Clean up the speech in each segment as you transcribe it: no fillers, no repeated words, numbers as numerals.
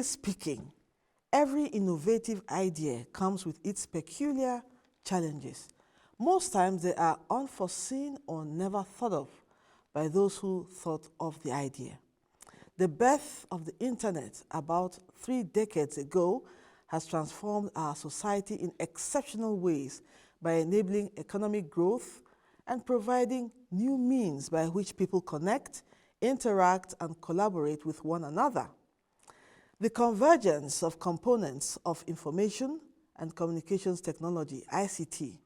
Practically speaking, every innovative idea comes with its peculiar challenges. Most times they are unforeseen or never thought of by those who thought of the idea. The birth of the internet about 3 decades ago has transformed our society in exceptional ways by enabling economic growth and providing new means by which people connect, interact, and collaborate with one another. The convergence of components of information and communications technology, ICT,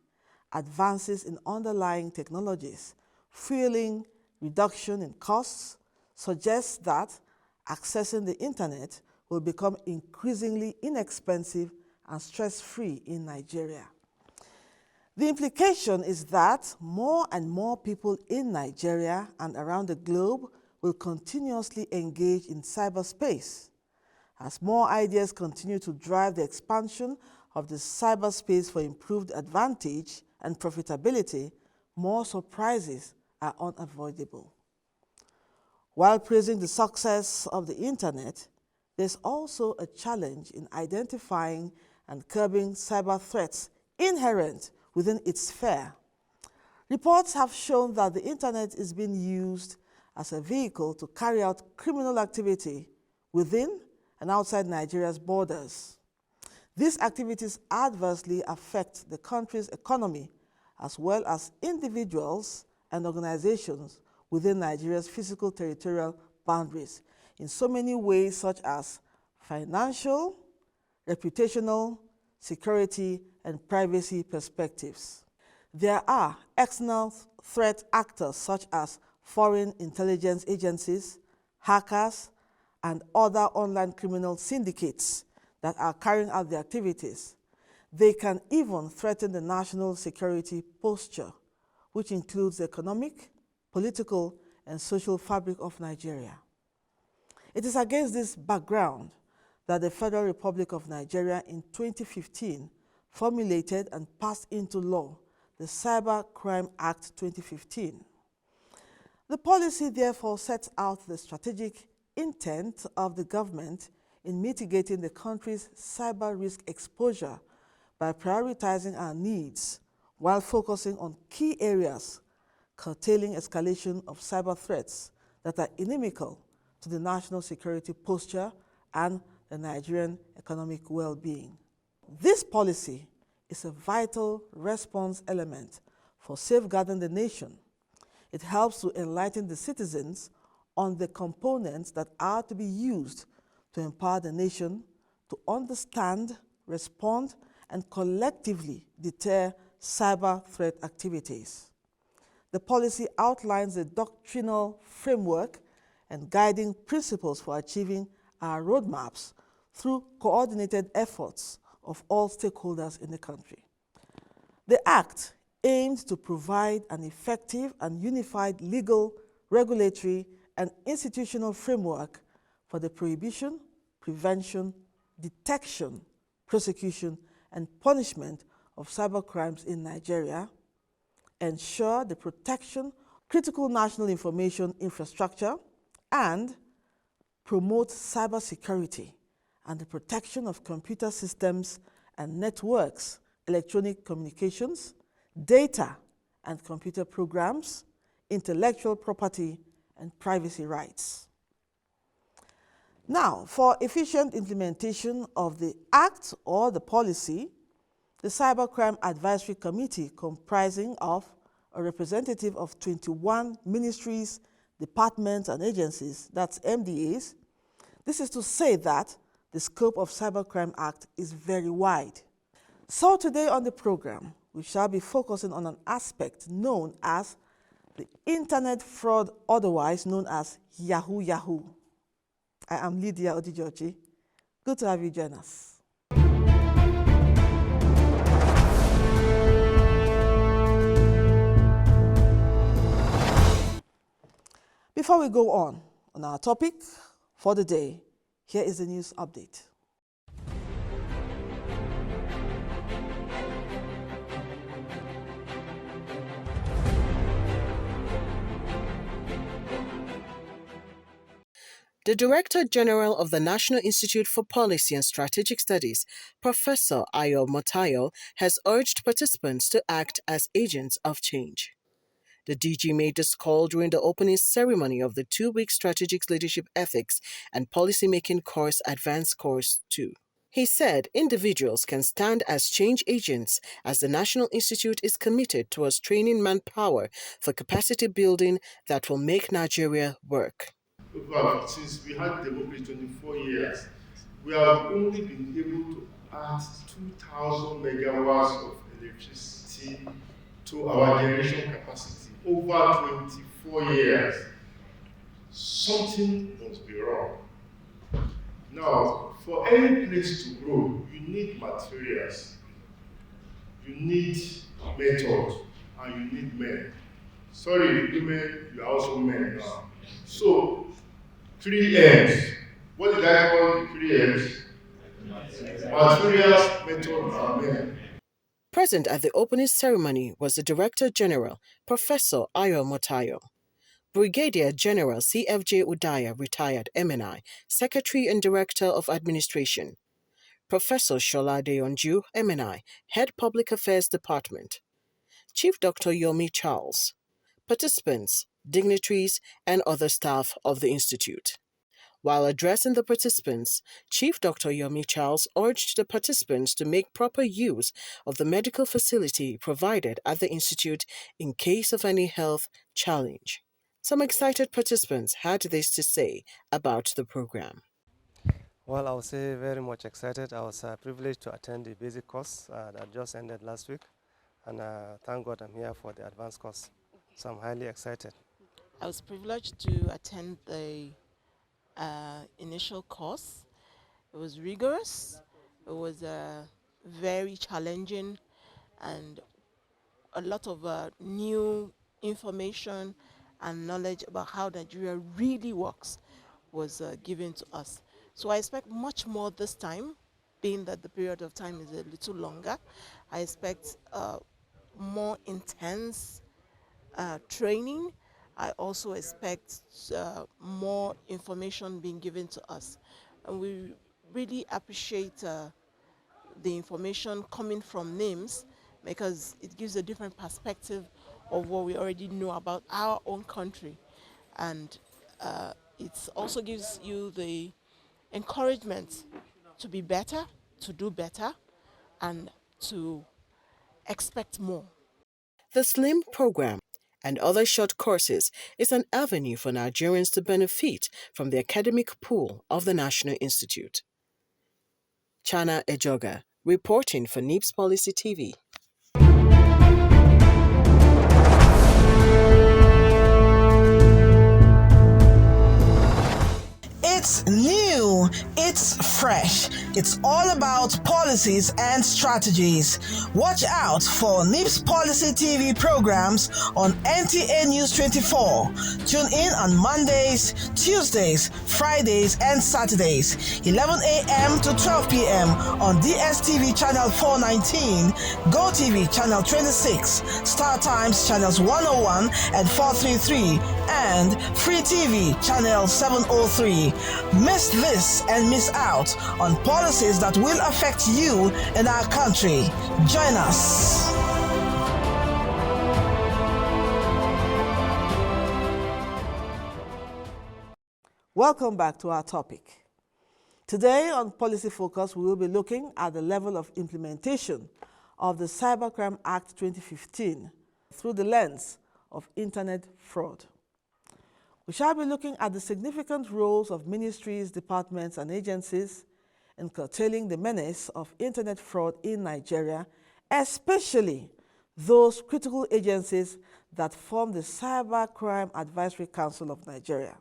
advances in underlying technologies, fueling reduction in costs, suggests that accessing the internet will become increasingly inexpensive and stress-free in Nigeria. The implication is that more and more people in Nigeria and around the globe will continuously engage in cyberspace. As more ideas continue to drive the expansion of the cyberspace for improved advantage and profitability, more surprises are unavoidable. While praising the success of the internet, there's also a challenge in identifying and curbing cyber threats inherent within its sphere. Reports have shown that the internet is being used as a vehicle to carry out criminal activity within and outside Nigeria's borders. These activities adversely affect the country's economy as well as individuals and organizations within Nigeria's physical territorial boundaries in so many ways, such as financial, reputational, security, and privacy perspectives. There are external threat actors such as foreign intelligence agencies, hackers, and other online criminal syndicates that are carrying out their activities. They can even threaten the national security posture, which includes the economic, political, and social fabric of Nigeria. It is against this background that the Federal Republic of Nigeria in 2015 formulated and passed into law the Cyber Crime Act 2015. The policy therefore sets out the strategic intent of the government in mitigating the country's cyber risk exposure by prioritizing our needs while focusing on key areas, curtailing escalation of cyber threats that are inimical to the national security posture and the Nigerian economic well-being. This policy is a vital response element for safeguarding the nation. It helps to enlighten the citizens on the components that are to be used to empower the nation to understand, respond, and collectively deter cyber threat activities. The policy outlines the doctrinal framework and guiding principles for achieving our roadmaps through coordinated efforts of all stakeholders in the country. The Act aims to provide an effective and unified legal, regulatory, and institutional framework for the prohibition, prevention, detection, prosecution, and punishment of cybercrimes in Nigeria, ensure the protection of critical national information infrastructure, and promote cybersecurity and the protection of computer systems and networks, electronic communications, data and computer programs, intellectual property, and privacy rights. Now, for efficient implementation of the Act or the policy, the Cybercrime Advisory Committee, comprising of a representative of 21 ministries, departments, and agencies, that's MDAs. This is to say that the scope of Cybercrime Act is very wide. So today on the program, we shall be focusing on an aspect known as the internet fraud, otherwise known as Yahoo Yahoo. I am Lydia Odijoji. Good to have you join us. Before we go on our topic for the day, here is the news update. The Director General of the National Institute for Policy and Strategic Studies, Professor Ayo Motayo, has urged participants to act as agents of change. The DG made this call during the opening ceremony of the 2-week Strategic Leadership Ethics and Policymaking Course Advanced Course 2. He said individuals can stand as change agents as the National Institute is committed towards training manpower for capacity building that will make Nigeria work. Since we had democracy 24 years, we have only been able to add 2,000 megawatts of electricity to our generation capacity over 24 years. Something must be wrong. Now, for any place to grow, you need materials, you need method, and you need men. Sorry, women, you are also men now. So, 3 M's. What did I call the 3 M's? Materials, method, and men. Present at the opening ceremony was the Director General, Professor Ayo Motayo, Brigadier General CFJ Udaya, retired MNI, Secretary and Director of Administration, Professor Shola Deyonju, MNI, Head Public Affairs Department, Chief Dr. Yomi Charles, participants, dignitaries, and other staff of the Institute. While addressing the participants, Chief Dr. Yomi Charles urged the participants to make proper use of the medical facility provided at the Institute in case of any health challenge. Some excited participants had this to say about the program. Well, I would say very much excited. I was privileged to attend the basic course that just ended last week, and thank God I'm here for the advanced course. So I'm highly excited. I was privileged to attend the initial course. It was rigorous. It was very challenging, and a lot of new information and knowledge about how Nigeria really works was given to us. So I expect much more this time, being that the period of time is a little longer. I expect more intense training. I also expect more information being given to us. And we really appreciate the information coming from NIPSS, because it gives a different perspective of what we already know about our own country. And it also gives you the encouragement to be better, to do better, and to expect more. The SLIM program and other short courses is an avenue for Nigerians to benefit from the academic pool of the National Institute. Chana Ejoga, reporting for NIPSS Policy TV. It's new, it's fresh, it's all about policies and strategies. Watch out for NIPSS Policy TV programs on NTA News 24. Tune in on Mondays, Tuesdays, Fridays, and Saturdays, 11 a.m. to 12 p.m. on DSTV Channel 419, GoTV Channel 26, Star Times Channels 101 and 433, and Free TV Channel 703. Miss this and miss out on policies that will affect you and our country. Join us. Welcome back to our topic. Today on Policy Focus, we will be looking at the level of implementation of the Cybercrime Act 2015 through the lens of internet fraud. We shall be looking at the significant roles of ministries, departments, and agencies in curtailing the menace of internet fraud in Nigeria, especially those critical agencies that form the Cybercrime Advisory Council of Nigeria.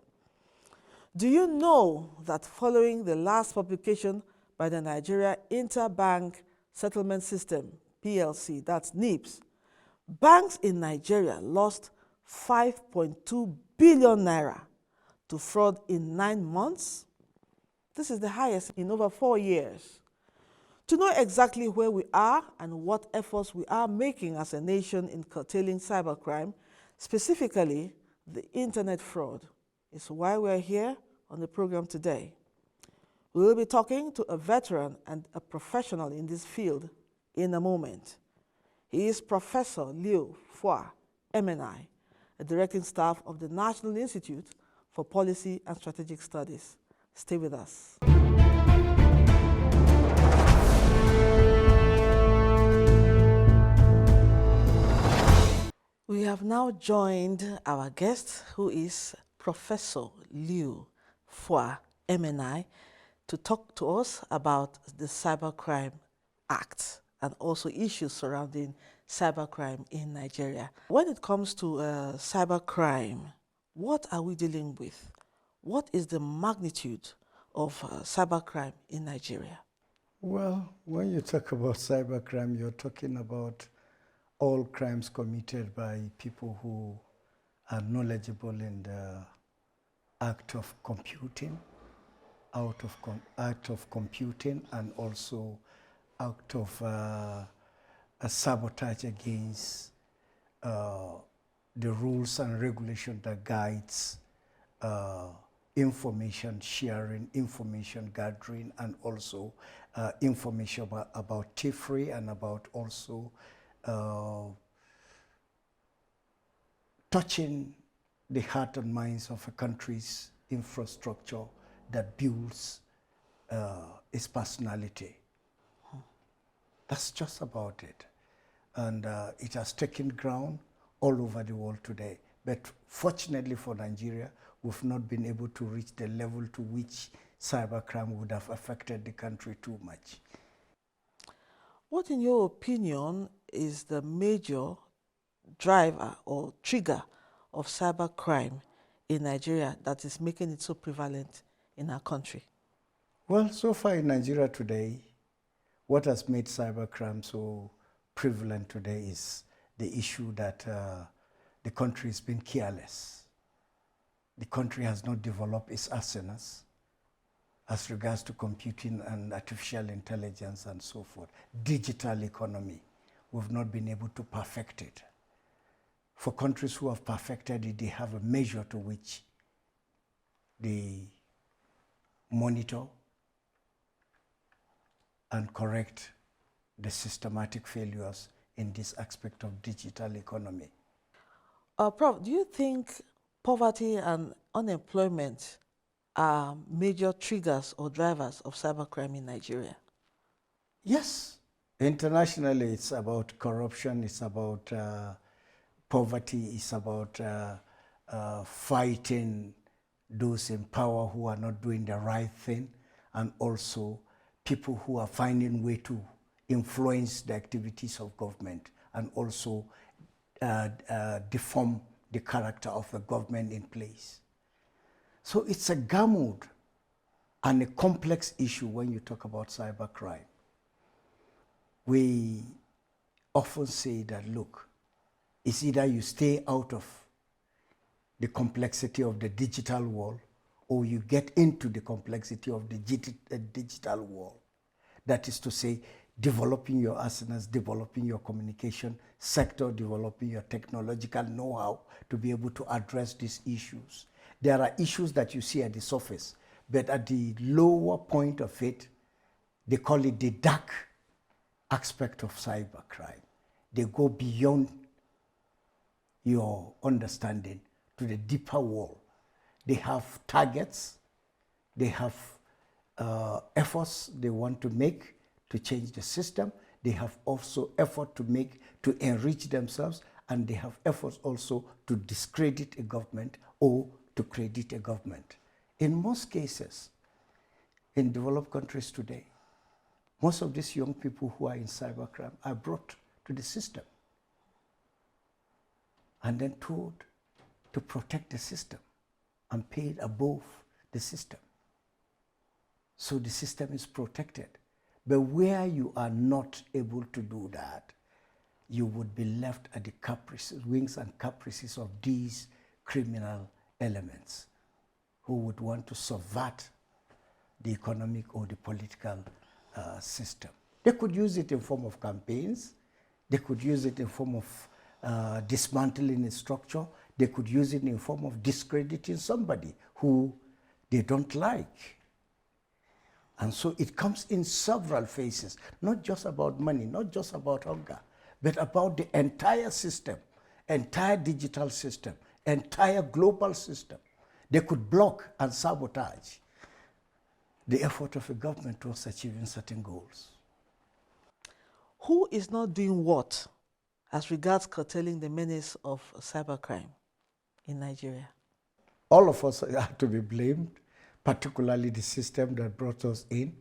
Do you know that following the last publication by the Nigeria Interbank Settlement System, PLC, that's NIPSS, banks in Nigeria lost 5.2 billion naira to fraud in 9 months? This is the highest in over 4 years. To know exactly where we are and what efforts we are making as a nation in curtailing cybercrime, specifically the internet fraud, is why we're here on the program today. We will be talking to a veteran and a professional in this field in a moment. He is Professor Liu Fua, MNI, a directing staff of the National Institute for Policy and Strategic Studies. Stay with us. We have now joined our guest, who is Professor Liu Fua, MNI, to talk to us about the Cybercrime Act and also issues surrounding cybercrime in Nigeria. When it comes to cybercrime, what are we dealing with? What is the magnitude of cybercrime in Nigeria? Well, when you talk about cybercrime, you're talking about all crimes committed by people who are knowledgeable in the act of computing, act of computing, and also act of a sabotage against the rules and regulation that guides information sharing, information gathering, and also information about thievery and about also touching the heart and minds of a country's infrastructure that builds its personality. That's just about it. And it has taken ground all over the world today. But fortunately for Nigeria, we've not been able to reach the level to which cybercrime would have affected the country too much. What, in your opinion, is the major driver or trigger of cybercrime in Nigeria that is making it so prevalent in our country? Well, so far in Nigeria today, what has made cybercrime so prevalent today is the issue that the country has been careless. The country has not developed its arsenals as regards to computing and artificial intelligence and so forth. Digital economy, we've not been able to perfect it. For countries who have perfected it, they have a measure to which they monitor and correct the systematic failures in this aspect of digital economy. Prof, do you think poverty and unemployment are major triggers or drivers of cybercrime in Nigeria? Yes. Internationally, it's about corruption, it's about poverty, it's about fighting those in power who are not doing the right thing, and also people who are finding way to influence the activities of government and also deform the character of the government in place. So it's a gamut and a complex issue when you talk about cybercrime. We often say that, look, it's either you stay out of the complexity of the digital world or you get into the complexity of the digital world. That is to say, developing your arsenals, developing your communication sector, developing your technological know-how to be able to address these issues. There are issues that you see at the surface, but at the lower point of it, they call it the dark aspect of cybercrime. They go beyond your understanding to the deeper world. They have targets, they have efforts they want to make to change the system. They have also effort to make to enrich themselves, and they have efforts also to discredit a government or to credit a government. In most cases, in developed countries today, most of these young people who are in cybercrime are brought to the system and then told to protect the system and paid above the system. So the system is protected. But where you are not able to do that, you would be left at the caprices, whims and caprices of these criminal elements who would want to subvert the economic or the political system. They could use it in form of campaigns. They could use it in form of dismantling a structure. They could use it in form of discrediting somebody who they don't like. And so it comes in several phases, not just about money, not just about hunger, but about the entire system, entire digital system, entire global system. They could block and sabotage the effort of a government towards achieving certain goals. Who is not doing what as regards curtailing the menace of cybercrime in Nigeria? All of us are to be blamed, particularly the system that brought us in.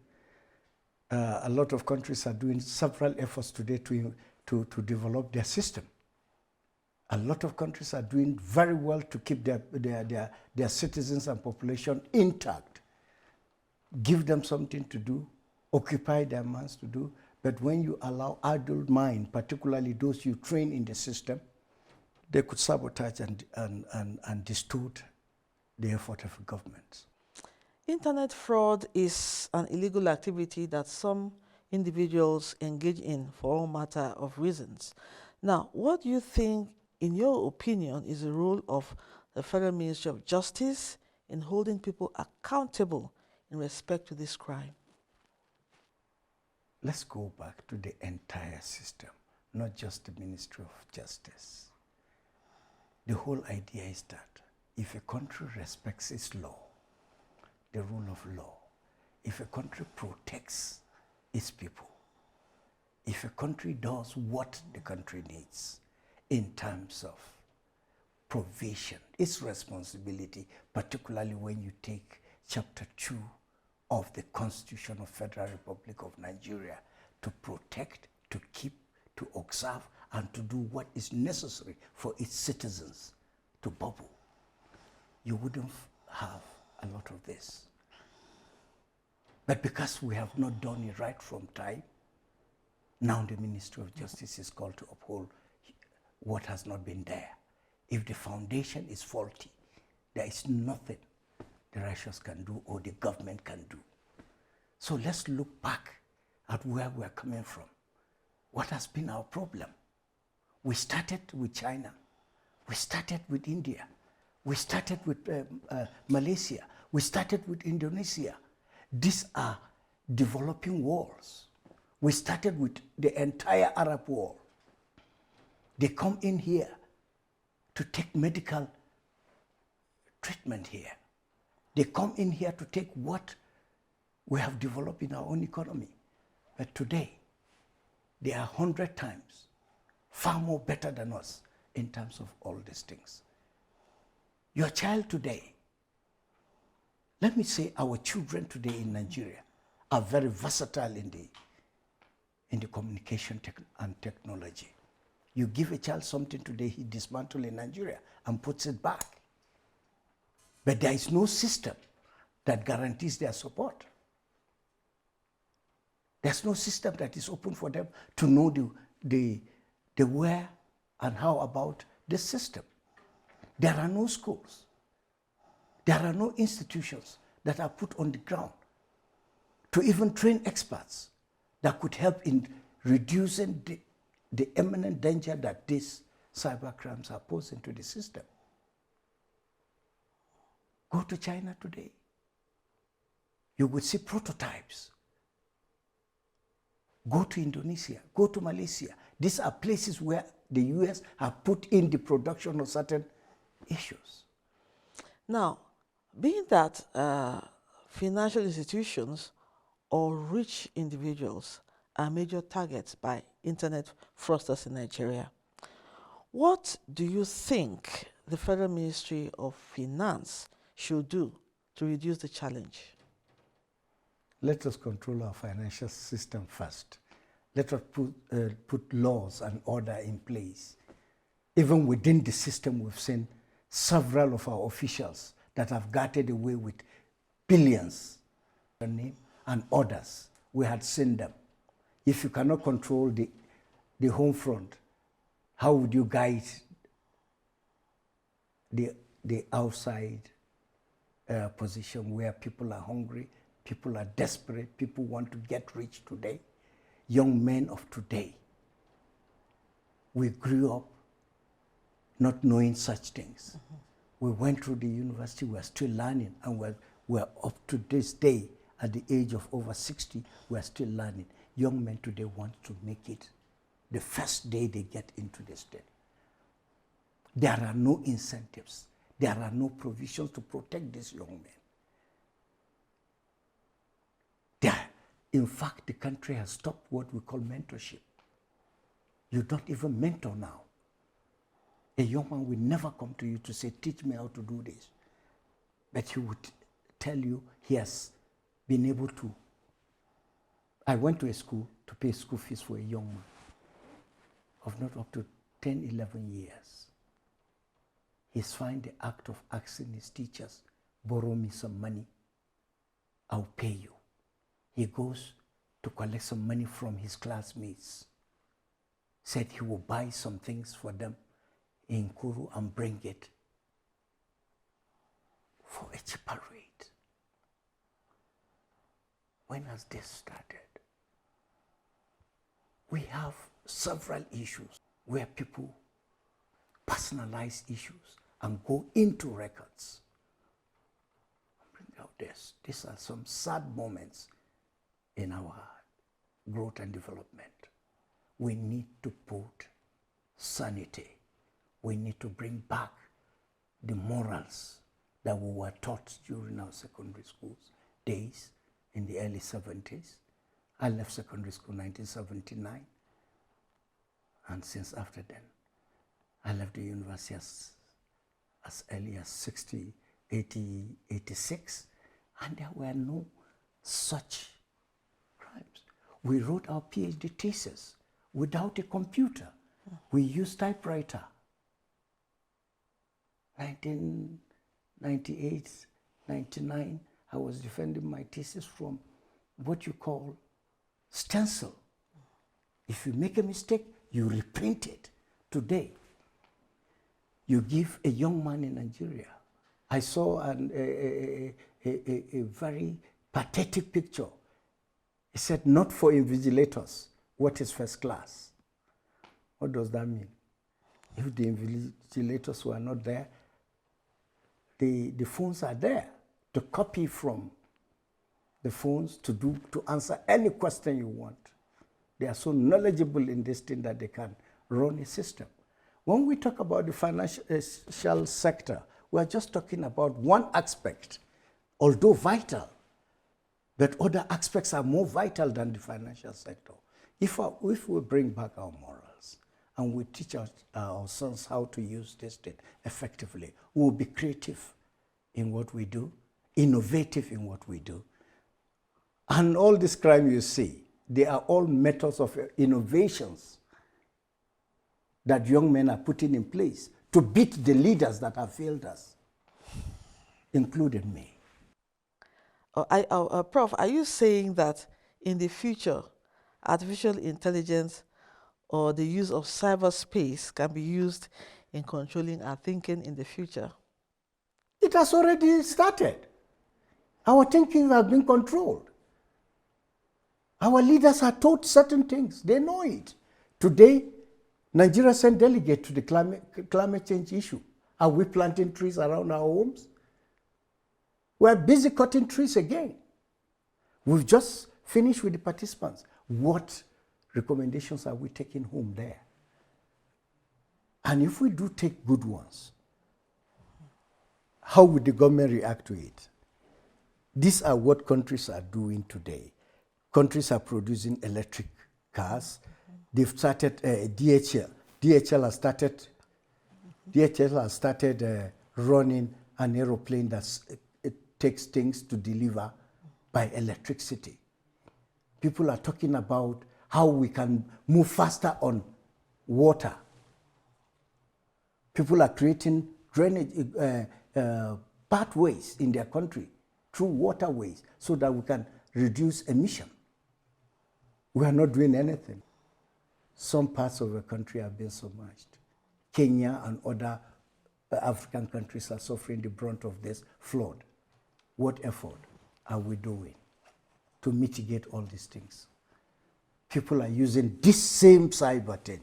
A lot of countries are doing several efforts today to develop their system. A lot of countries are doing very well to keep their citizens and population intact. Give them something to do, occupy their minds to do. But when you allow adult mind, particularly those you train in the system, they could sabotage and distort the effort of governments. Internet fraud is an illegal activity that some individuals engage in for all matter of reasons. Now, what do you think, in your opinion, is the role of the Federal Ministry of Justice in holding people accountable in respect to this crime? Let's go back to the entire system, not just the Ministry of Justice. The whole idea is that if a country respects its law, the rule of law, if a country protects its people, if a country does what the country needs in terms of provision, its responsibility, particularly when you take Chapter 2 of the Constitution of Federal Republic of Nigeria, to protect, to keep, to observe, and to do what is necessary for its citizens to bubble, you wouldn't have a lot of this. But because we have not done it right from time, now the Ministry of Justice is called to uphold what has not been there. If the foundation is faulty, there is nothing the righteous can do or the government can do. So let's look back at where we're coming from. What has been our problem? We started with China. We started with India. We started with Malaysia. We started with Indonesia. These are developing worlds. We started with the entire Arab world. They come in here to take medical treatment here. They come in here to take what we have developed in our own economy. But today, they are 100 times far more better than us in terms of all these things. Your child today, let me say our children today in Nigeria are very versatile in the communication and technology. You give a child something today, he dismantles in Nigeria and puts it back. But there is no system that guarantees their support. There's no system that is open for them to know the where and how about the system. There are no schools. There are no institutions that are put on the ground to even train experts that could help in reducing the imminent danger that these cyber crimes are posing to the system. Go to China today. You would see prototypes. Go to Indonesia, go to Malaysia. These are places where the US have put in the production of certain issues. Now, being that financial institutions or rich individuals are major targets by internet fraudsters in Nigeria, what do you think the Federal Ministry of Finance should do to reduce the challenge? Let us control our financial system first. Let us put laws and order in place. Even within the system, we've seen several of our officials that have gotten away with billions and others. We had seen them. If you cannot control the home front, how would you guide the outside position where people are hungry, people are desperate, people want to get rich today? Young men of today, we grew up not knowing such things. Mm-hmm. We went through the university, we're still learning, and We're up to this day, at the age of over 60, we're still learning. Young men today want to make it the first day they get into the state. There are no incentives. There are no provisions to protect these young men. In fact, the country has stopped what we call mentorship. You don't even mentor now. A young man will never come to you to say, teach me how to do this. But he would tell you he has been able to. I went to a school to pay school fees for a young man of not up to 10, 11 years. He's found the act of asking his teachers, borrow me some money, I'll pay you. He goes to collect some money from his classmates. Said he will buy some things for them in Kuru and bring it for a cheaper rate. When has this started? We have several issues where people personalize issues and go into records. Bring out this. These are some sad moments in our growth and development. We need to put sanity. We need to bring back the morals that we were taught during our secondary school days in the early 70s. I left secondary school in 1979. And since after then, I left the university as early as 86, and there were no such crimes. We wrote our PhD thesis without a computer. We used typewriter. 1998, 99, I was defending my thesis from what you call stencil. If you make a mistake, you reprint it. Today, you give a young man in Nigeria. I saw a very pathetic picture. It said, not for invigilators. What is first class? What does that mean? If the invigilators were not there, the phones are there to copy from the phones to answer any question you want. They are so knowledgeable in this thing that they can run a system. When we talk about the financial sector, we are just talking about one aspect, although vital, but other aspects are more vital than the financial sector. If we bring back our morals and we teach our sons how to use this thing effectively, we will be creative in what we do, innovative in what we do. And all this crime you see, they are all methods of innovations that young men are putting in place to beat the leaders that have failed us, including me. Prof, are you saying that in the future, artificial intelligence or the use of cyberspace can be used in controlling our thinking in the future? It has already started. Our thinking has been controlled. Our leaders are taught certain things. They know it. Today, Nigeria sent delegates to the climate change issue. Are we planting trees around our homes? We're busy cutting trees again. We've just finished with the participants. What recommendations are we taking home there? And if we do take good ones, how would the government react to it? These are what countries are doing today. Countries are producing electric cars. They've started DHL. DHL has started running an aeroplane that takes things to deliver by electricity. People are talking about how we can move faster on water. People are creating drainage pathways in their country through waterways so that we can reduce emission. We are not doing anything. Some parts of the country have been submerged. Kenya and other African countries are suffering the brunt of this flood. What effort are we doing to mitigate all these things? People are using this same cyber thing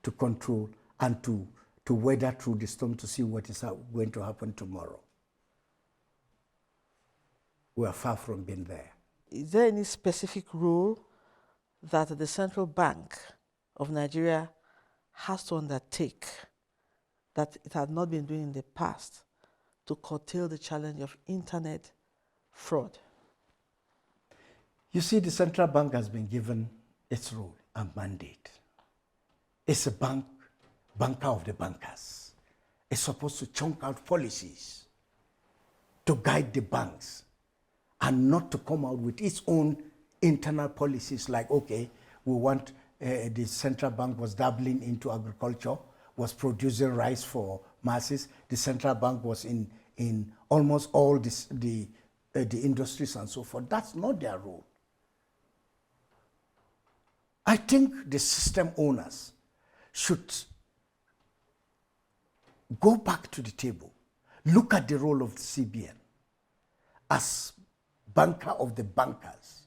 to control and to weather through the storm to see what is going to happen tomorrow. We are far from being there. Is there any specific role that the Central Bank of Nigeria has to undertake that it had not been doing in the past to curtail the challenge of internet fraud? You see, the central bank has been given its role and mandate. It's a banker of the bankers. It's supposed to chunk out policies to guide the banks and not to come out with its own internal policies like, okay, we want, the central bank was dabbling into agriculture, was producing rice for masses. The central bank was in almost all the industries and so forth. That's not their role. I think the system owners should go back to the table, look at the role of the CBN as banker of the bankers,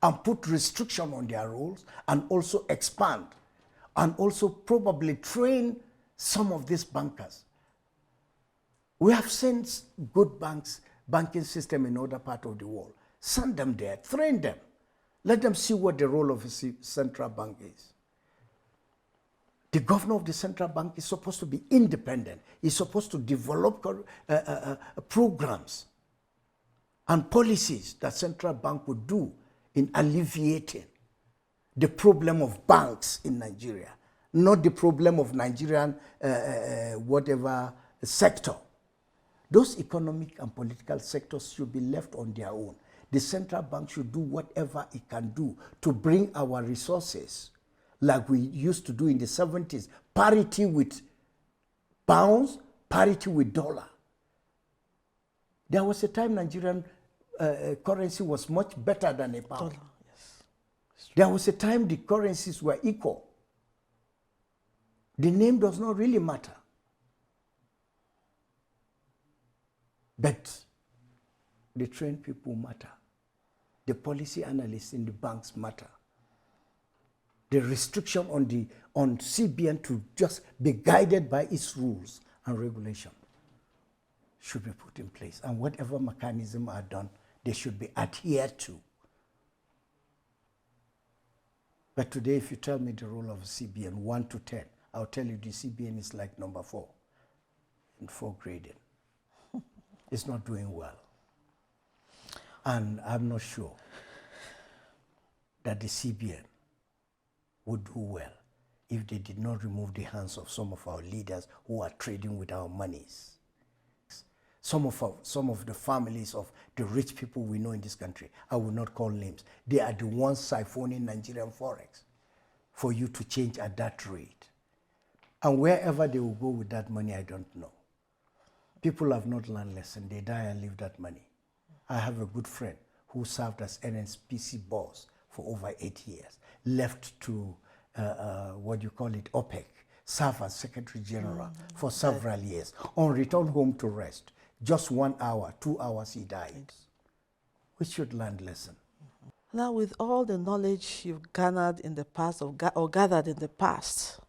and put restriction on their roles, and also expand, and also probably train some of these bankers. We have seen good banking system in other parts of the world. Send them there, train them. Let them see what the role of a central bank is. The governor of the central bank is supposed to be independent. He's supposed to develop programs and policies that central bank would do in alleviating the problem of banks in Nigeria, not the problem of Nigerian whatever sector. Those economic and political sectors should be left on their own. The central bank should do whatever it can do to bring our resources, like we used to do in the 70s, parity with pounds, parity with dollar. There was a time Nigerian currency was much better than a pound. Dollar, yes. There was a time the currencies were equal. The name does not really matter. But the trained people matter. The policy analysts in the banks matter. The restriction on CBN to just be guided by its rules and regulation should be put in place. And whatever mechanism are done, they should be adhered to. But today, if you tell me the role of CBN, 1 to 10, I'll tell you the CBN is like number 4 in 4 grading. It's not doing well. And I'm not sure that the CBN would do well if they did not remove the hands of some of our leaders who are trading with our monies. Some of the families of the rich people we know in this country, I will not call names, they are the ones siphoning Nigerian forex for you to change at that rate. And wherever they will go with that money, I don't know. People have not learned lesson. They die and leave that money. I have a good friend who served as NNPC boss for over 8 years, left to, OPEC, served as Secretary General for several years. On return home to rest, just 1 hour, 2 hours he died. We should learn lesson. Now, with all the knowledge you've garnered in the past or gathered in the past,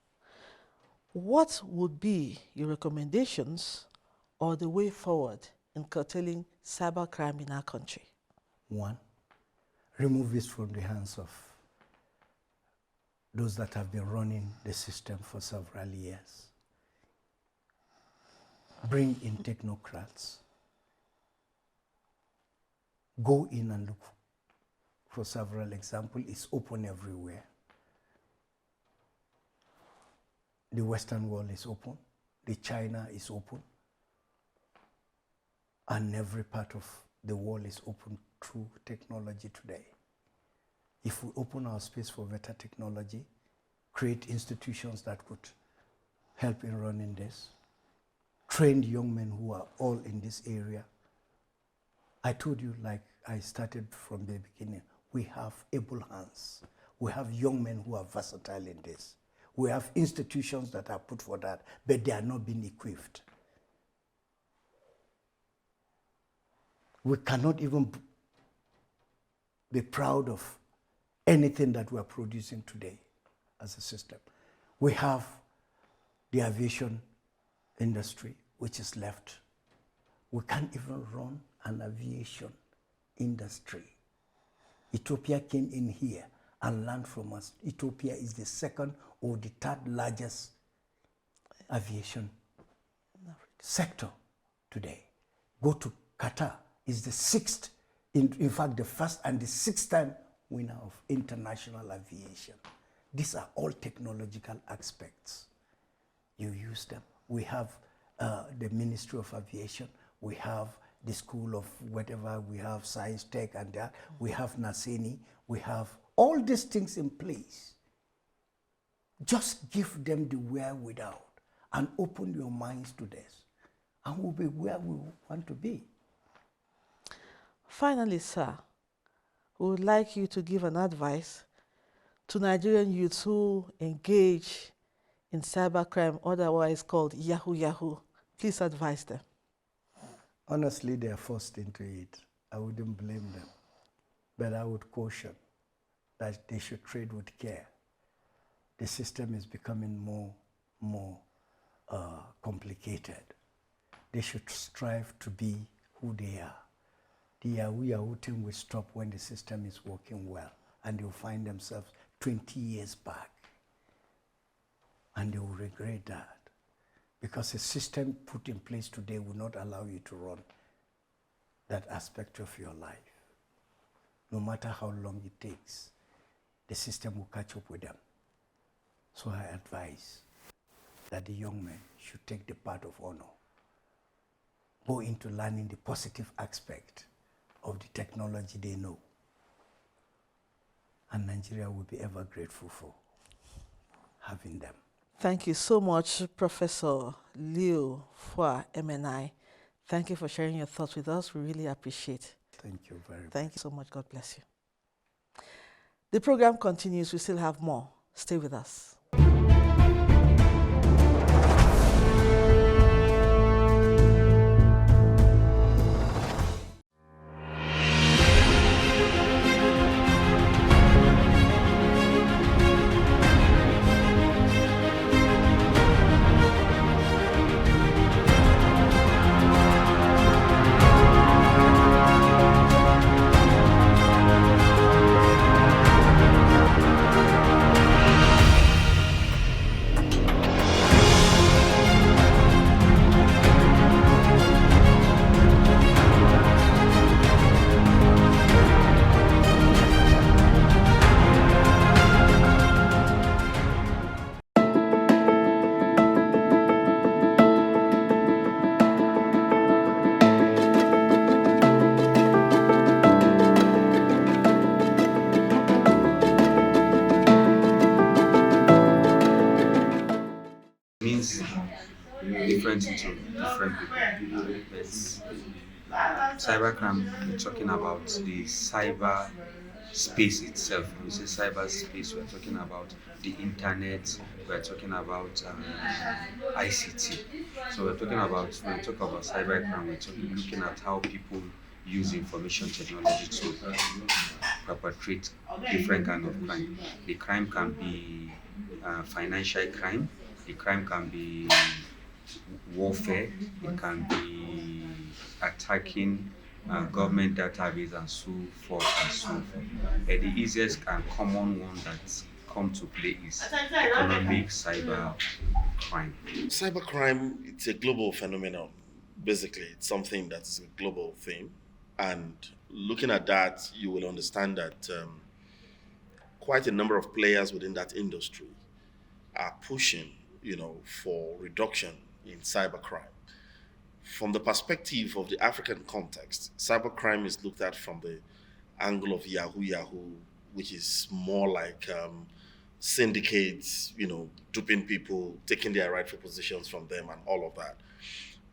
what would be your recommendations or the way forward in curtailing cybercrime in our country? 1, remove it from the hands of those that have been running the system for several years. Bring in technocrats. Go in and look for several examples. It's open everywhere. The Western world is open. The China is open. And every part of the world is open through technology today. If we open our space for better technology, create institutions that could help in running this, trained young men who are all in this area. I told you, like I started from the beginning, we have able hands. We have young men who are versatile in this. We have institutions that are put for that, but they are not being equipped. We cannot even be proud of anything that we are producing today as a system. We have the aviation industry, which is left. We can't even run an aviation industry. Ethiopia came in here and learned from us. Ethiopia is the second or the third largest aviation sector today. Go to Qatar, is the sixth, in fact the first and the sixth time winner of international aviation. These are all technological aspects. You use them. We have the Ministry of Aviation, we have the School of whatever, we have Science, Tech and that, we have Naseni, we have all these things in place. Just give them the wherewithal and open your minds to this, and we'll be where we want to be. Finally, sir, we would like you to give an advice to Nigerian youths who engage in cybercrime, otherwise called Yahoo Yahoo. Please advise them. Honestly, they are forced into it. I wouldn't blame them. But I would caution that they should trade with care. The system is becoming more complicated. They should strive to be who they are. The Yahoo Yahoo thing will stop when the system is working well, and they'll find themselves 20 years back. And they will regret that, because a system put in place today will not allow you to run that aspect of your life. No matter how long it takes, the system will catch up with them. So I advise that the young men should take the path of honor, go into learning the positive aspect of the technology they know, and Nigeria will be ever grateful for having them. Thank you so much, Professor Leo Fua, MNI. Thank you for sharing your thoughts with us. We really appreciate it. Thank you very much. Thank you so much. God bless you. The program continues. We still have more. Stay with us. Means different to different people. But cybercrime, we're talking about the cyber space itself. When we say cyber space, we're talking about the internet, we're talking about ICT. So we're talking about, when we talk about cybercrime, we're looking at how people use information technology to perpetrate different kind of crime. The crime can be financial crime, the crime can be warfare, it can be attacking government database and so forth and so forth. The easiest and common one that's come to play is economic cyber crime. Cybercrime, it's a global phenomenon. Basically, it's something that's a global thing. And looking at that, you will understand that quite a number of players within that industry are pushing, for reduction in cybercrime. From the perspective of the African context, cybercrime is looked at from the angle of Yahoo Yahoo, which is more like syndicates, duping people, taking their rightful positions from them and all of that.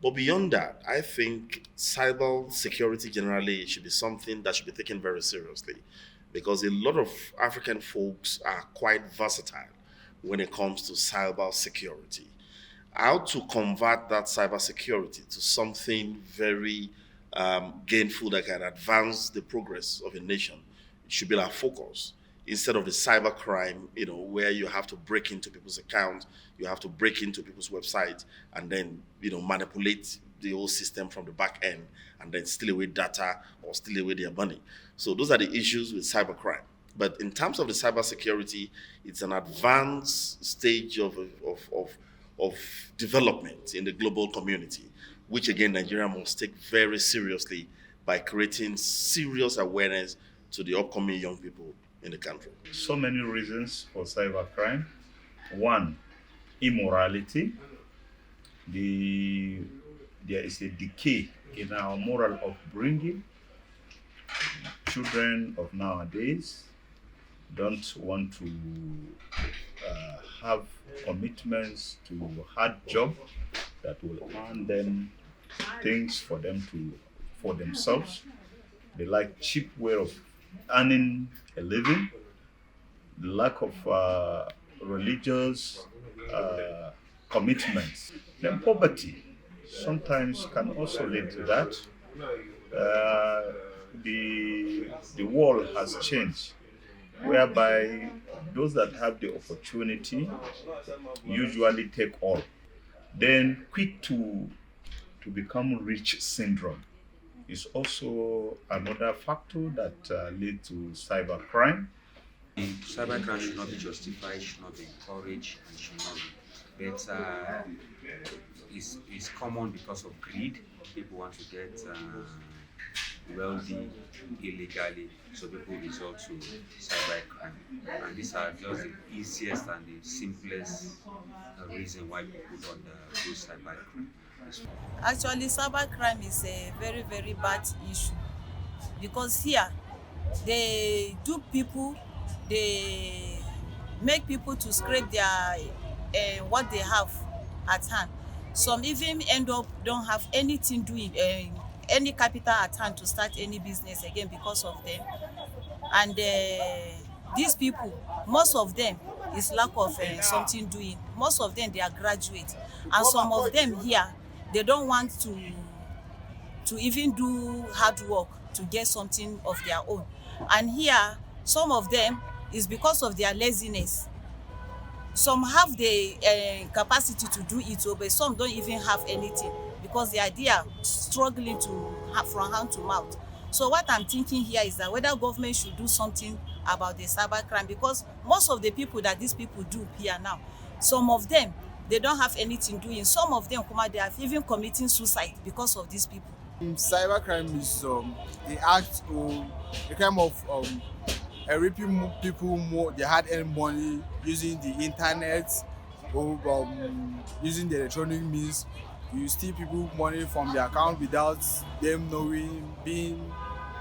But beyond that, I think cyber security generally should be something that should be taken very seriously, because a lot of African folks are quite versatile when it comes to cyber security. How to convert that cyber security to something very gainful that can advance the progress of a nation, it should be our focus, instead of the cyber crime, where you have to break into people's accounts, you have to break into people's websites and then, manipulate the whole system from the back end and then steal away data or steal away their money. So those are the issues with cybercrime. But in terms of the cybersecurity, it's an advanced stage of development in the global community, which again Nigeria must take very seriously by creating serious awareness to the upcoming young people in the country. So many reasons for cybercrime. One, immorality. There is a decay in our moral upbringing. Children of nowadays don't want to have commitments to hard job that will earn them things for themselves. They like cheap way of earning a living. The lack of religious commitments. Then poverty sometimes can also lead to that. The world has changed, whereby those that have the opportunity usually take all. Then quick to become rich syndrome is also another factor that leads to cybercrime. Cybercrime should not be justified, should not be encouraged, and should not be. But it's common because of greed. People want to get wealthy illegally, so people resort to cybercrime. And these are just the easiest and the simplest reason why people don't do cybercrime. Actually, cybercrime is a very, very bad issue because here they make people to scrape their what they have at hand. Some even end up don't have anything doing, any capital at hand to start any business again because of them. And these people, most of them is lack of something doing. Most of them, they are graduates, and some of them here, they don't want to even do hard work to get something of their own. And here, some of them is because of their laziness. Some have the capacity to do it, but some don't even have anything because they are struggling to have from hand to mouth. So what I'm thinking here is that whether government should do something about the cybercrime, because most of the people that these people do here now, some of them, they don't have anything doing. Some of them, they are even committing suicide because of these people. Cybercrime is the act or the crime of raping people more their hard-earned money using the internet or using the electronic means. You steal people money from their account without them knowing, being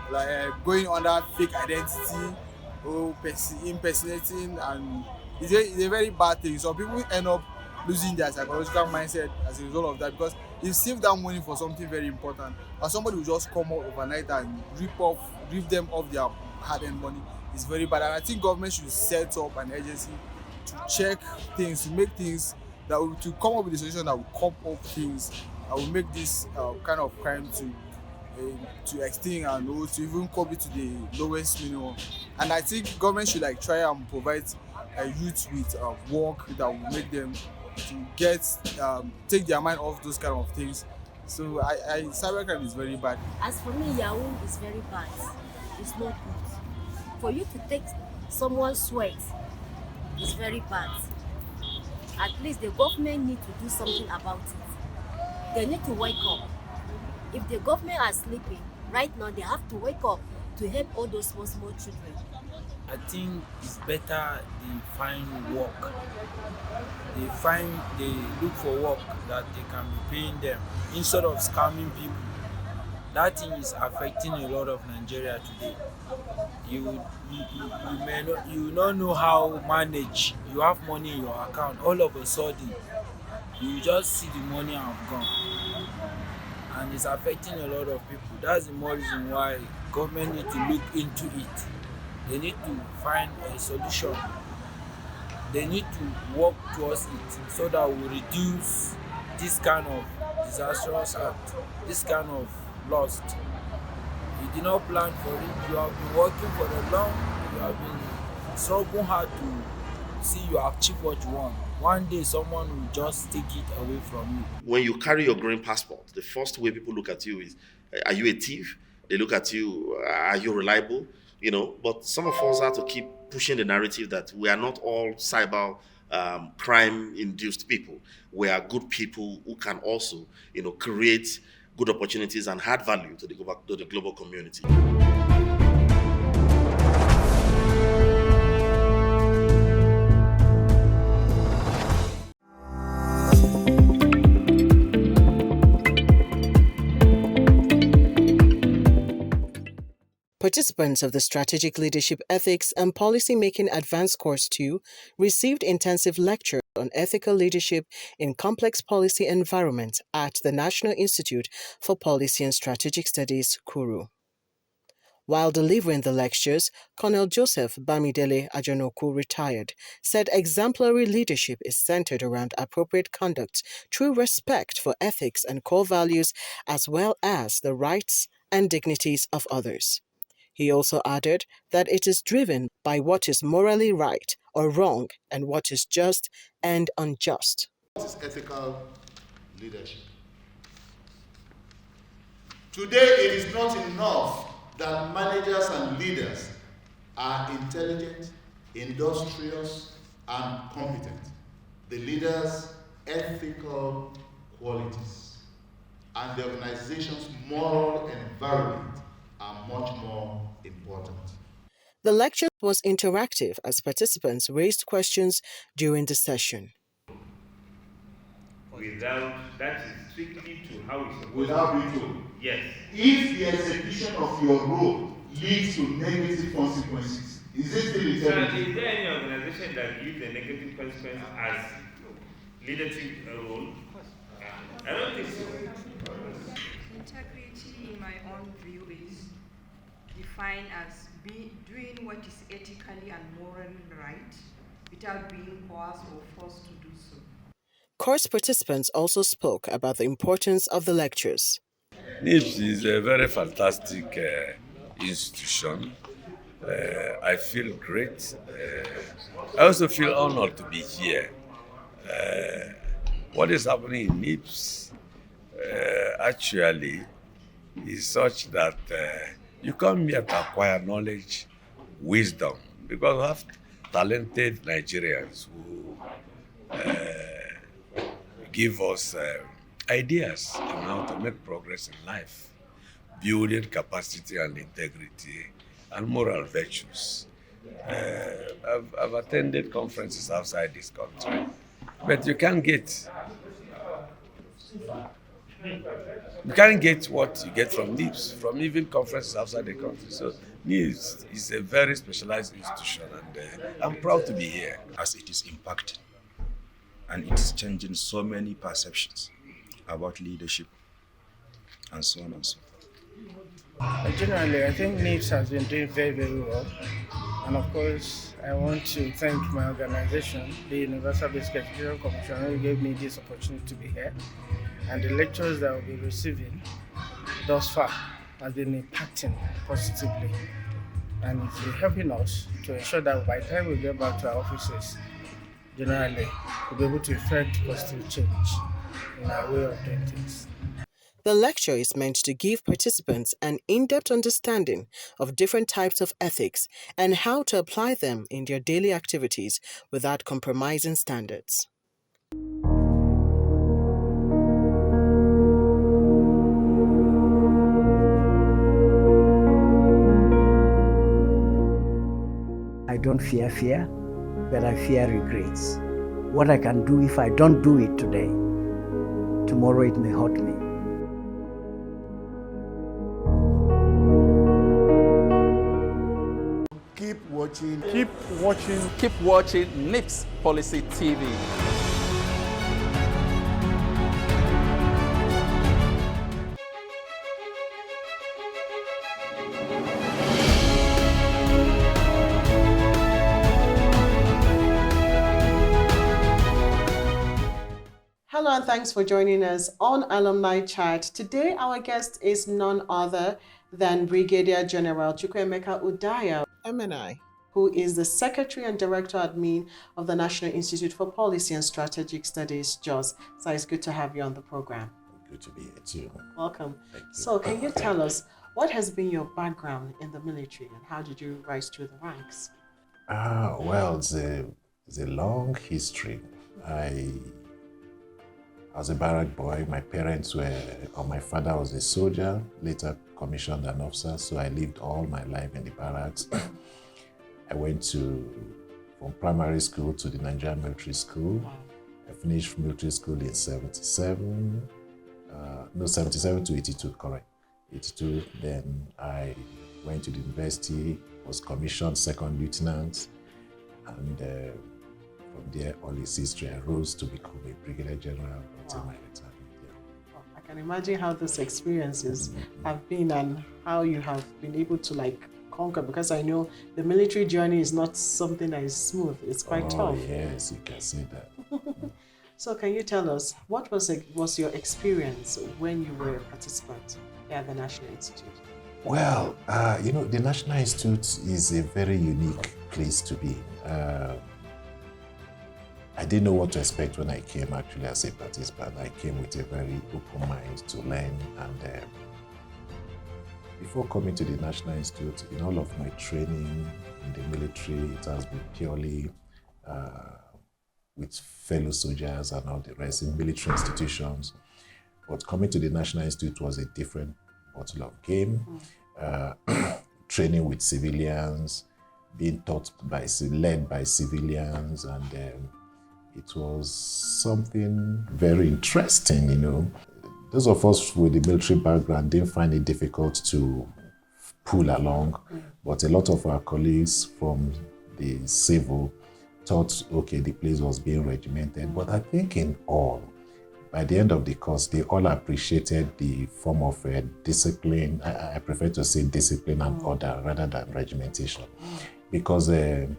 like going under fake identity or impersonating, and it's a very bad thing. So people end up losing their psychological mindset as a result of that, because you save that money for something very important, and somebody will just come out overnight and rip them off their hard-earned money. It's very bad, and I think government should set up an agency to check things, to make things that will, to come up with a solution that will cope up things that will make this kind of crime to extinct and to even cope it to the lowest minimum. And I think government should try and provide youth with work that will make them to get take their mind off those kind of things. So cybercrime is very bad. As for me, Yahoo is very bad. It's not good. For you to take someone's sweat is very bad. At least the government need to do something about it. They need to wake up. If the government are sleeping, right now they have to wake up to help all those small children. I think it's better they find work. They look for work that they can be paying them instead of scamming people. That thing is affecting a lot of Nigeria today. You don't know how to manage. You have money in your account, all of a sudden you just see the money have gone, and it's affecting a lot of people. That's the more reason why government need to look into it. They need to find a solution. They need to work towards it so that we reduce this kind of disastrous act, this kind of loss. You did not plan for it. You have been working for the long. You have been struggling hard to see you achieve what you want. one day someone will just take it away from you. When you carry your green passport, the first way people look at you is, are you a thief? They look at you, are you reliable? You know, but some of us have to keep pushing the narrative that we are not all cyber crime-induced people. We are good people who can also, you know, create good opportunities and add value to the global community. Participants of the Strategic Leadership Ethics and Policy Making Advanced Course 2 received intensive lecture on ethical leadership in complex policy environments at the National Institute for Policy and Strategic Studies, Kuru. While delivering the lectures, Colonel Joseph Bamidele Ajanoku, retired, said exemplary leadership is centered around appropriate conduct, true respect for ethics and core values, as well as the rights and dignities of others. He also added that it is driven by what is morally right or wrong and what is just and unjust. What is ethical leadership? Today, it is not enough that managers and leaders are intelligent, industrious, and competent. The leader's ethical qualities and the organization's moral environment are much more important. The lecture was interactive as participants raised questions during the session. That is strictly to how it's supposed Without to being be. told. Yes. If the execution of your role leads to negative consequences, is it still So, integrity? is there any organization that gives a negative consequence as leadership role? I don't think so. Integrity, in my own view, is defined as doing what is ethically and morally right without being coerced or forced to do so. Course participants also spoke about the importance of the lectures. NIPSS is a very fantastic institution. I feel great. I also feel honored to be here. What is happening in NIPSS actually is such that you come here to acquire knowledge, wisdom, because we have talented Nigerians who give us ideas on how to make progress in life, building capacity and integrity and moral virtues. I've attended conferences outside this country, but you can't get what you get from NIPSS, from even conferences outside the country. So NIPSS is a very specialized institution, and I'm proud to be here. As it is impacting, and it is changing so many perceptions about leadership, and so on and so forth. Generally, I think NIPSS has been doing very, very well. And of course, I want to thank my organization, the Universal Basic Education Commission, who gave me this opportunity to be here. And the lectures that I'll be receiving thus far have been impacting positively. And it's been helping us to ensure that by the time we get back to our offices, generally, we'll be able to effect positive change in our way of doing things. The lecture is meant to give participants an in-depth understanding of different types of ethics and how to apply them in their daily activities without compromising standards. I don't fear fear, but I fear regrets. What I can do if I don't do it today, tomorrow it may hurt me. Keep watching. Keep watching. Keep watching NIPSS Policy TV. Hello and thanks for joining us on Alumni Chat. Today our guest is none other than Brigadier General Chukwuemeka Udaya, MNI, who is the Secretary and Director Admin of the National Institute for Policy and Strategic Studies, JOS. So it's good to have you on the program. Good to be here too. Welcome. Thank you. So can you tell us, what has been your background in the military and how did you rise through the ranks? Well, it's a long history. I was a barrack boy. My parents were, or my father was a soldier, later commissioned an officer, so I lived all my life in the barracks. I went from primary school to the Nigerian military school. I finished military school in 77 to 82, correct. 82, then I went to the university, was commissioned second lieutenant, and from there, all his history, I rose to become a brigadier general until my retirement. Oh, I can imagine how those experiences have been and how you have been able to conquer, because I know the military journey is not something that is smooth, it's quite tough. Yes, you can say that. So can you tell us, what was your experience when you were a participant at the National Institute? Well, the National Institute is a very unique place to be. I didn't know what to expect when I came actually as a participant. I came with a very open mind to learn, and before coming to the National Institute, in all of my training in the military, it has been purely with fellow soldiers and all the rest in military institutions. But coming to the National Institute was a different bottle of game. Training with civilians, being led by civilians, and it was something very interesting, Those of us with the military background didn't find it difficult to pull along, but a lot of our colleagues from the civil thought, okay, the place was being regimented. But I think by the end of the course, they all appreciated the form of discipline. I prefer to say discipline and order rather than regimentation. Because in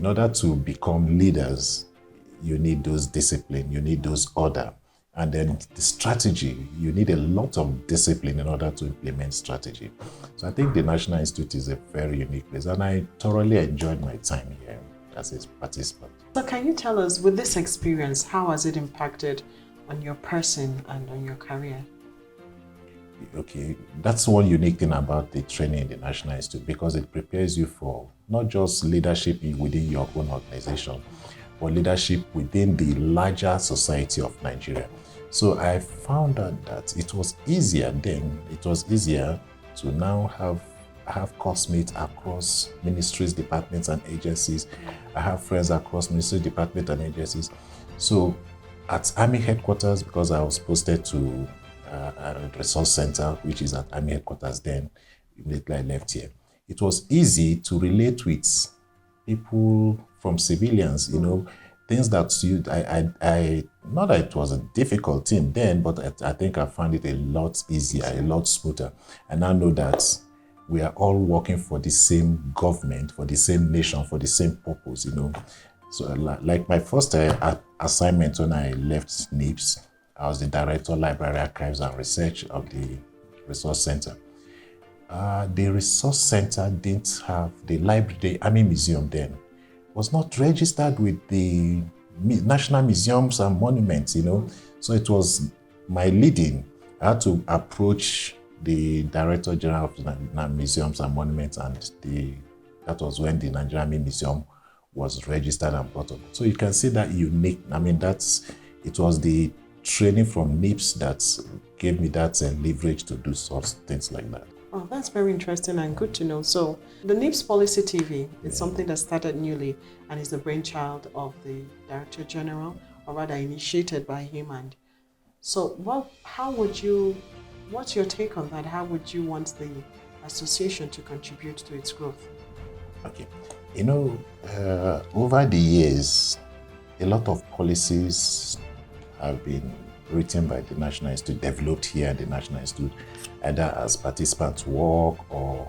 order to become leaders, you need those discipline, you need those order. And then the strategy, you need a lot of discipline in order to implement strategy. So I think the National Institute is a very unique place, and I thoroughly enjoyed my time here as a participant. So can you tell us, with this experience, how has it impacted on your person and on your career? Okay, that's one unique thing about the training in the National Institute, because it prepares you for not just leadership within your own organization, but leadership within the larger society of Nigeria. So I found out that it was easier then, to now have classmates across ministries, departments, and agencies. I have friends across ministries, departments, and agencies. So at Army headquarters, because I was posted to a resource center, which is at Army headquarters then, immediately I left here, it was easy to relate with people from civilians, things that I not that it was a difficult thing then, but I think I found it a lot easier, a lot smoother. And I know that we are all working for the same government, for the same nation, for the same purpose, So like my first assignment when I left NIPSS, I was the Director, Library, Archives and Research of the Resource Center. The Resource Center didn't have the library, the Army Museum then was not registered with the National Museums and Monuments, So it was my leading. I had to approach the Director General of the Museums and Monuments, and that was when the Nigerian Army Museum was registered and brought up. So you can see that unique. It was the training from NIPSS that gave me that leverage to do such things like that. Oh, that's very interesting and good to know. So the NIPSS Policy TV is something that started newly and is the brainchild of the Director General, or rather initiated by him. And so what's your take on that? How would you want the association to contribute to its growth? Okay. Over the years, a lot of policies have been written by the National Institute, developed here at the National Institute, either as participant work or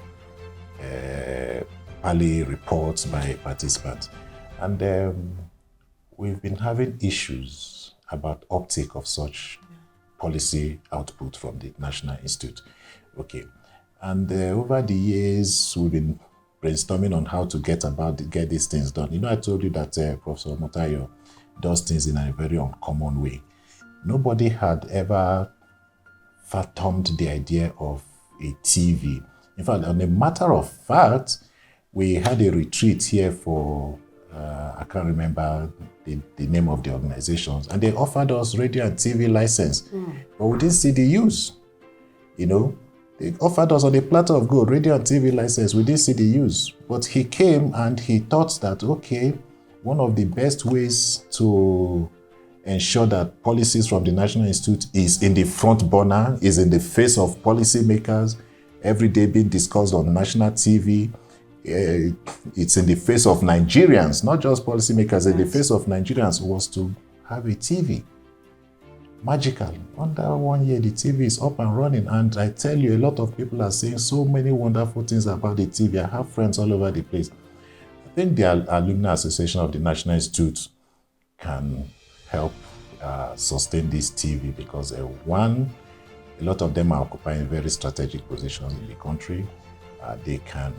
early reports by participants. And we've been having issues about uptake of such policy output from the National Institute. Okay. And over the years, we've been brainstorming on how to get these things done. You know, I told you that Professor Motayo does things in a very uncommon way. Nobody had ever fathomed the idea of a TV. In fact, on a matter of fact, we had a retreat here for, I can't remember the name of the organizations, and they offered us radio and TV license, but we didn't see the use. You know, they offered us on a platter of gold, radio and TV license, we didn't see the use. But he came and he thought that, okay, one of the best ways to ensure that policies from the National Institute is in the front burner, is in the face of policymakers, every day being discussed on national TV. It's in the face of Nigerians, not just policymakers, in the face of Nigerians, was to have a TV. Magical. Under 1 year, the TV is up and running. And I tell you, a lot of people are saying so many wonderful things about the TV. I have friends all over the place. I think the Alumni Association of the National Institute can help sustain this TV because one, a lot of them are occupying very strategic positions in the country. They can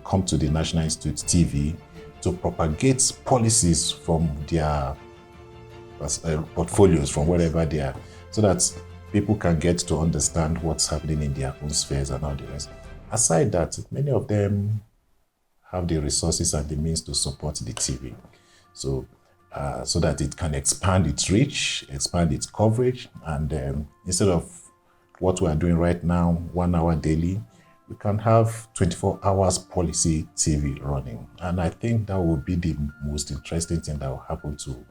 come to the National Institute TV to propagate policies from their portfolios, from wherever they are, so that people can get to understand what's happening in their own spheres and all the rest. Aside that, many of them have the resources and the means to support the TV. So that it can expand its reach, expand its coverage, and instead of what we are doing right now, 1 hour daily, we can have 24 hours policy TV running. And I think that would be the most interesting thing that will happen to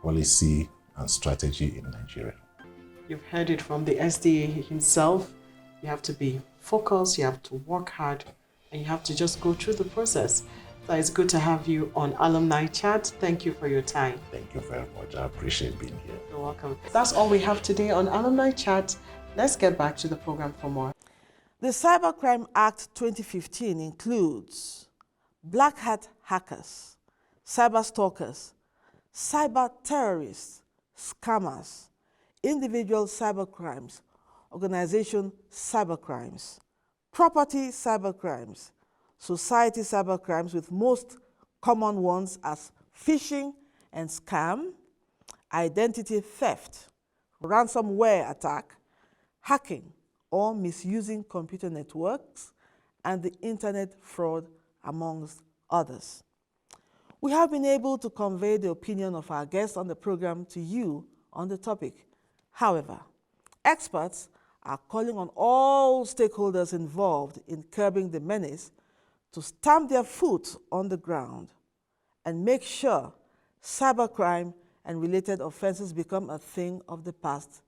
policy and strategy in Nigeria. You've heard it from the SDA himself. You have to be focused, you have to work hard, and you have to just go through the process. So it's good to have you on Alumni Chat. Thank you for your time. Thank you very much. I appreciate being here. You're welcome. That's all we have today on Alumni Chat. Let's get back to the program for more. The Cybercrime Act 2015 includes black hat hackers, cyber stalkers, cyber terrorists, scammers, individual cybercrimes, organization cybercrimes, property cybercrimes, society cybercrimes, with most common ones as phishing and scam, identity theft, ransomware attack, hacking or misusing computer networks, and the internet fraud, amongst others. We have been able to convey the opinion of our guests on the program to you on the topic. However, experts are calling on all stakeholders involved in curbing the menace to stamp their foot on the ground and make sure cybercrime and related offenses become a thing of the past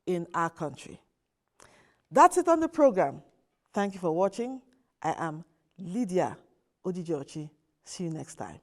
in our country. That's it on the program. Thank you for watching. I am Lydia Odijochi. See you next time.